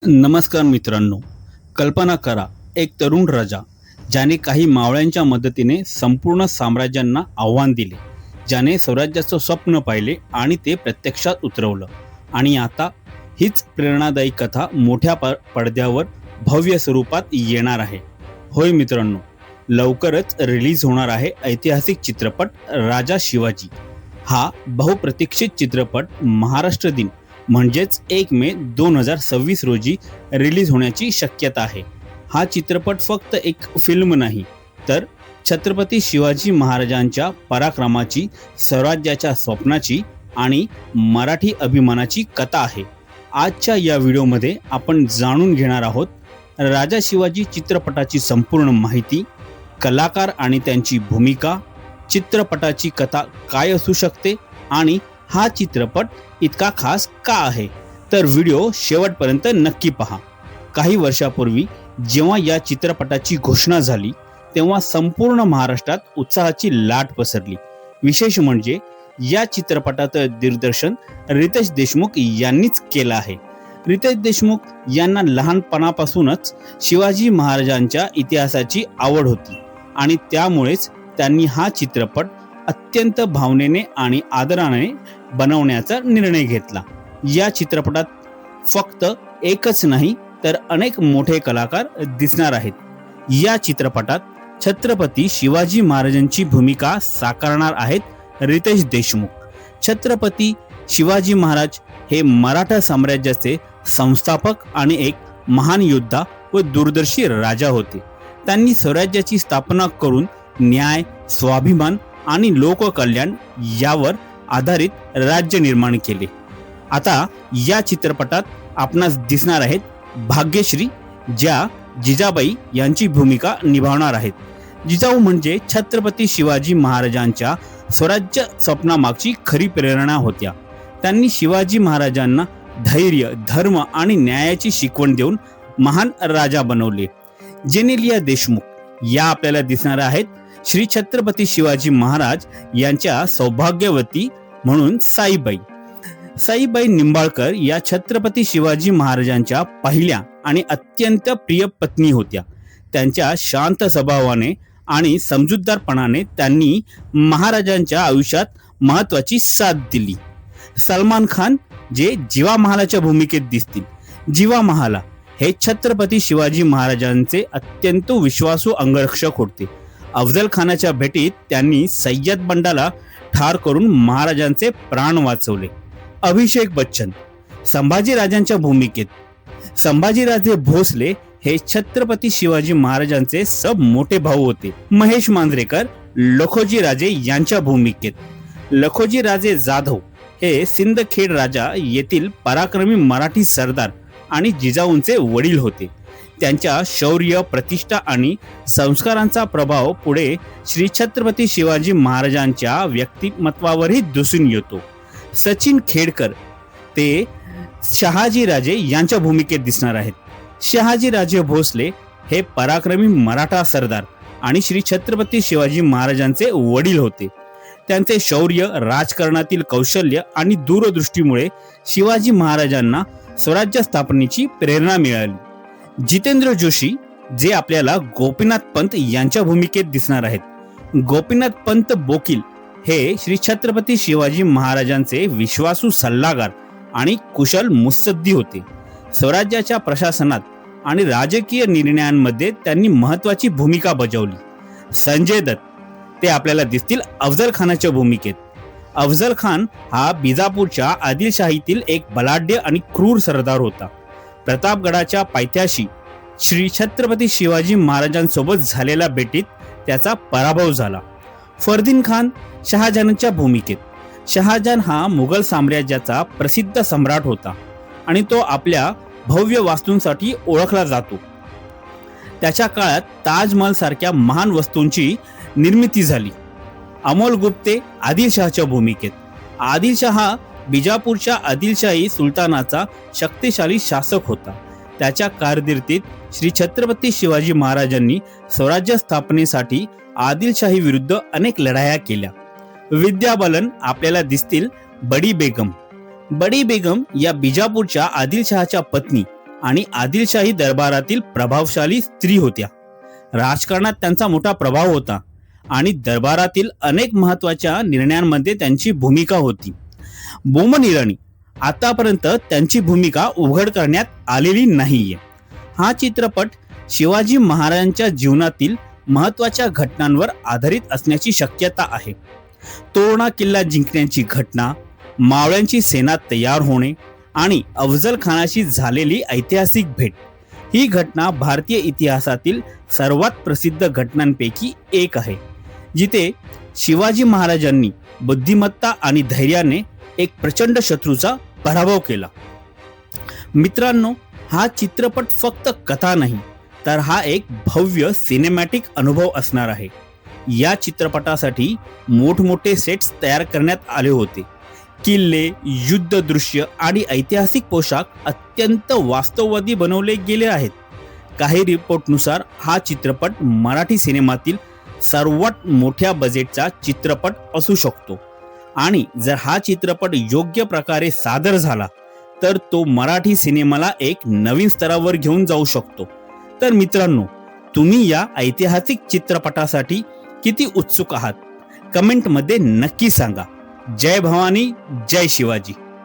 नमस्कार मित्रांनो, कल्पना करा एक तरुण राजा ज्याने काही मावळ्यांच्या मदतीने संपूर्ण साम्राज्यांना आव्हान दिले, ज्याने स्वराज्याचं स्वप्न पाहिले आणि ते प्रत्यक्षात उतरवलं. आणि आता हीच प्रेरणादायी कथा मोठ्या पडद्यावर भव्य स्वरूपात येणार आहे. होय मित्रांनो, लवकरच रिलीज होणार आहे ऐतिहासिक चित्रपट राजा शिवाजी. हा बहुप्रतीक्षित चित्रपट महाराष्ट्र दिन म्हणजेच 1 मे 2026 रोजी रिलीज होण्याची शक्यता आहे. हा चित्रपट फक्त एक फिल्म नाही, तर छत्रपती शिवाजी महाराजांच्या पराक्रमाची, स्वराज्याच्या स्वप्नाची आणि मराठी अभिमानाची कथा आहे. आजच्या या व्हिडिओमध्ये आपण जाणून घेणार आहोत राजा शिवाजी चित्रपटाची संपूर्ण माहिती, कलाकार आणि त्यांची भूमिका, चित्रपटाची कथा काय असू शकते आणि हा चित्रपट इतका खास का आहे. तर व्हिडिओ शेवटपर्यंत नक्की पहा. काही वर्षापूर्वी जेव्हा या चित्रपटाची घोषणा झाली तेव्हा संपूर्ण महाराष्ट्रात उत्साहाची लाट पसरली. विशेष म्हणजे या चित्रपटाचं दिग्दर्शन रितेश देशमुख यांनीच केलं आहे. रितेश देशमुख यांना लहानपणापासूनच शिवाजी महाराजांच्या इतिहासाची आवड होती आणि त्यामुळेच त्यांनी हा चित्रपट अत्यंत भावनेने आणि आदराने बनवण्याचा निर्णय घेतला. या चित्रपटात फक्त एकच नाही तर अनेक मोठे कलाकार दिसणार आहेत. या चित्रपटात छत्रपती शिवाजी महाराजांची भूमिका साकारणार आहेत रितेश देशमुख. छत्रपती शिवाजी महाराज हे मराठा साम्राज्याचे संस्थापक आणि एक महान योद्धा व दूरदर्शी राजा होते. त्यांनी स्वराज्याची स्थापना करून न्याय, स्वाभिमान आणि लोककल्याण यावर आधारित राज्य निर्माण केले. आता या चित्रपटात आपणास दिसणार आहेत भाग्यश्री, ज्या जिजाबाई यांची भूमिका निभावणार आहेत. जिजाऊ म्हणजे छत्रपती शिवाजी महाराजांच्या स्वराज्य स्वप्नामागची खरी प्रेरणा होत्या. त्यांनी शिवाजी महाराजांना धैर्य, धर्म आणि न्यायाची शिकवण देऊन महान राजा बनवले. जेनेलिया देशमुख या आपल्याला दिसणार आहेत श्री छत्रपती शिवाजी महाराज यांच्या सौभाग्यवती म्हणून साईबाई. साईबाई निंबाळकर या छत्रपती शिवाजी महाराजांच्या पहिल्या आणि अत्यंत प्रिय पत्नी होत्या. त्यांच्या शांत स्वभावाने आणि समजूतदारपणाने त्यांनी महाराजांच्या आयुष्यात महत्वाची साथ दिली. सलमान खान जे जीवा महालाच्या भूमिकेत दिसतील. जीवा महाला हे छत्रपती शिवाजी महाराजांचे अत्यंत विश्वासू अंगरक्षक होते. अफजल खानाच्या भेटीत त्यांनी सय्यद बंडाला ठार करून महाराजांचे प्राण वाचवले. अभिषेक बच्चन संभाजीराजांच्या भूमिकेत. संभाजीराजे भोसले हे छत्रपती शिवाजी महाराजांचे सब मोठे भाऊ होते. महेश मांजरेकर लखोजी राजे यांच्या भूमिकेत. लखोजी राजे जाधव हे सिंदखेड राजा येथील पराक्रमी मराठी सरदार आणि जिजाऊंचे वडील होते. त्यांच्या शौर्य, प्रतिष्ठा आणि संस्कारांचा प्रभाव पुढे श्री छत्रपती शिवाजी महाराजांच्या व्यक्तिमत्वावरही दिसून येतो. सचिन खेडकर ते शहाजीराजे यांच्या भूमिकेत दिसणार आहेत. शहाजीराजे भोसले हे पराक्रमी मराठा सरदार आणि श्री छत्रपती शिवाजी महाराजांचे वडील होते. त्यांचे शौर्य, राजकारणातील कौशल्य आणि दूरदृष्टीमुळे शिवाजी महाराजांना स्वराज्य स्थापनेची प्रेरणा मिळाली. जितेंद्र जोशी जे आपल्याला गोपीनाथ पंत यांच्या भूमिकेत दिसणार आहेत. गोपीनाथ पंत बोकील हे श्री छत्रपती शिवाजी महाराजांचे विश्वासू सल्लागार आणि कुशल मुत्सद्दी होते. स्वराज्याच्या प्रशासनात आणि राजकीय निर्णयांमध्ये त्यांनी महत्वाची भूमिका बजावली. संजय दत्त ते आपल्याला दिसतील अफजल खानाच्या भूमिकेत. अफजल खान हा बिजापूरच्या आदिलशाहीतील एक बलाढ्य आणि क्रूर सरदार होता. प्रतापगडाच्या पायथ्याशी श्री छत्रपती शिवाजी महाराजांसोबत झालेल्या भेटीत त्याचा पराभव झाला. फरदीन खान शहाजहानच्या भूमिकेत. शहाजहान हा मुघल साम्राज्याचा प्रसिद्ध सम्राट होता आणि तो आपल्या भव्य वास्तूंसाठी ओळखला जातो. त्याच्या काळात ताजमहल सारख्या महान वस्तूंची निर्मिती झाली. अमोल गुप्ते आदिलशहाच्या भूमिकेत. आदिलशहा हा बिजापूरच्या आदिलशाही सुलतानाचा शक्तिशाली शासक होता. त्याच्या कारकिर्दीत श्री छत्रपती शिवाजी महाराजांनी स्वराज्य स्थापनेसाठी आदिलशाही विरुद्ध अनेक लढाया केल्या. विद्या बालन आपल्याला दिसतील बडी बेगम. बडी बेगम या बिजापूरच्या आदिलशहाच्या पत्नी आणि आदिलशाही दरबारातील प्रभावशाली स्त्री होत्या. राजकारणात त्यांचा मोठा प्रभाव होता आणि दरबारातील अनेक महत्त्वाच्या निर्णयांमध्ये त्यांची भूमिका होती. बोमन इराणी आतापर्यंत त्यांची भूमिका उघड करण्यात आलेली नाहीये. हा चित्रपट शिवाजी महाराजांच्या जीवनातील महत्त्वाच्या घटनांवर आधारित असण्याची शक्यता आहे. तोरणा किल्ला जिंकण्याची घटना, मावळ्यांची सेना तयार होणे आणि अफजल खानाशी झालेली ऐतिहासिक भेट ही घटना भारतीय इतिहासातील सर्वात प्रसिद्ध घटनांपैकी एक आहे, जिथे शिवाजी महाराजांनी बुद्धिमत्ता आणि धैर्याने एक प्रचंड शत्रूचा पराभव केला. मित्रांनो, हा चित्रपट फक्त कथा नाही, तर हा एक भव्य सिनेमॅटिक अनुभव असणार आहे. या चित्रपटासाठी मोठमोठे सेट्स तयार करण्यात आले होते. किल्ले, युद्ध दृश्य आणि ऐतिहासिक पोशाख अत्यंत वास्तववादी बनवले गेले आहेत. काही रिपोर्टनुसार हा चित्रपट मराठी सिनेमातील सर्वात मोठ्या बजेटचा चित्रपट असू शकतो आणि जर हा चित्रपट योग्य प्रकारे सादर झाला तर तो मराठी सिनेमाला एक नवीन स्तरावर घेऊन जाऊ शकतो. तर मित्रांनो, तुम्ही या ऐतिहासिक चित्रपटासाठी किती उत्सुक आहात? कमेंटमध्ये नक्की सांगा. जय भवानी, जय शिवाजी.